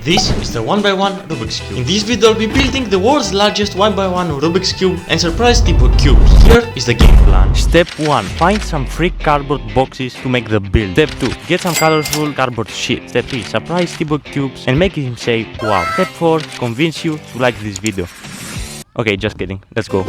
This is the 1x1 Rubik's Cube. In this video I'll be building the world's largest 1x1 Rubik's Cube and surprise TeboeCubes. Here is the game plan. Step 1. Find some free cardboard boxes to make the build. Step 2. Get some colorful cardboard sheets. Step 3. Surprise TeboeCubes and make him say wow. Step 4. Convince you to like this video. Okay, just kidding. Let's go.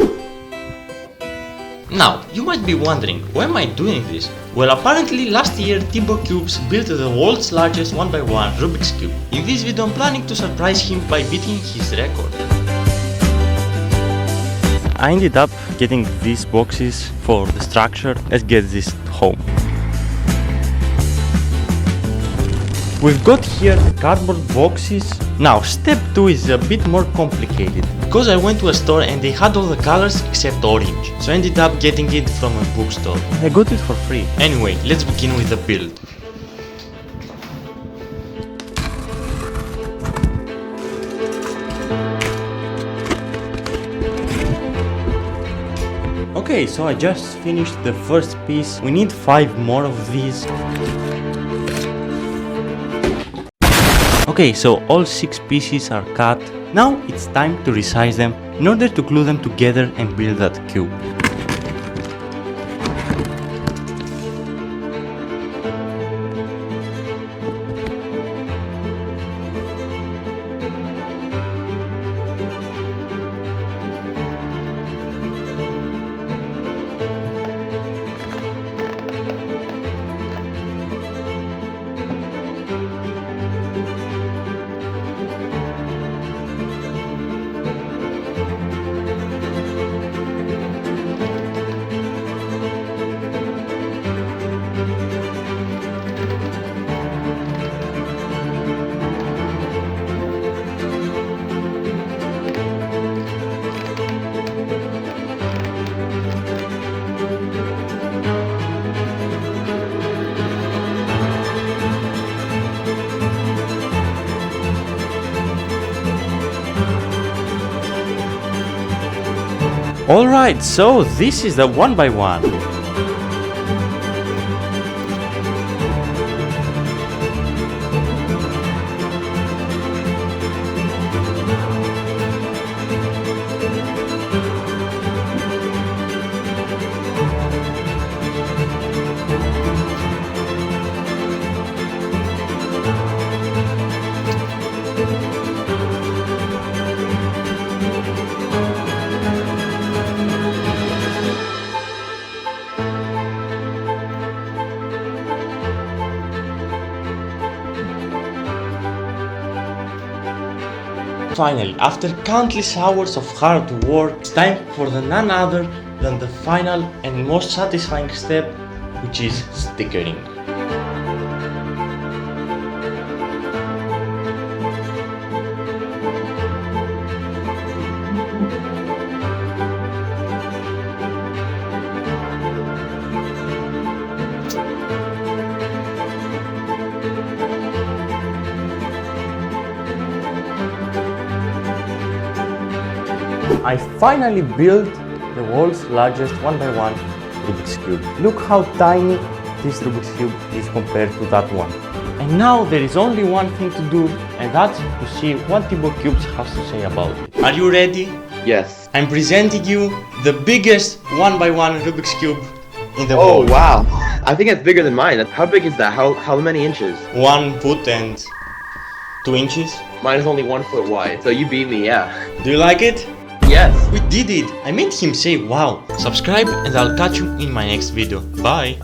Now, you might be wondering, why am I doing this? Well, apparently last year TeboeCubes built the world's largest 1x1 Rubik's Cube. In this video I'm planning to surprise him by beating his record. I ended up getting these boxes for the structure. Let's get this home. We've got here the cardboard boxes. Now, step 2 is a bit more complicated, because I went to a store and they had all the colors except orange, so I ended up getting it from a bookstore. I got it for free. Anyway, let's begin with the build. Okay, so I just finished the first piece. We need 5 more of these. Okay, so all 6 pieces are cut. Now it's time to resize them in order to glue them together and build that cube. Alright, so this is the 1x1. Finally, after countless hours of hard work, it's time for the none other than the final and most satisfying step, which is stickering. I finally built the world's largest 1x1 Rubik's Cube. Look how tiny this Rubik's Cube is compared to that one. And now there is only one thing to do, and that's to see what TeboeCubes has to say about it. Are you ready? Yes. I'm presenting you the biggest 1x1 Rubik's Cube in the Oh world. wow! I think it's bigger than mine. How big is that? How many inches? 1 foot and 2 inches. Mine is only 1 foot wide, so you beat me, yeah. Do you like it? Yes. We did it! I made him say wow. Subscribe and I'll catch you in my next video. Bye!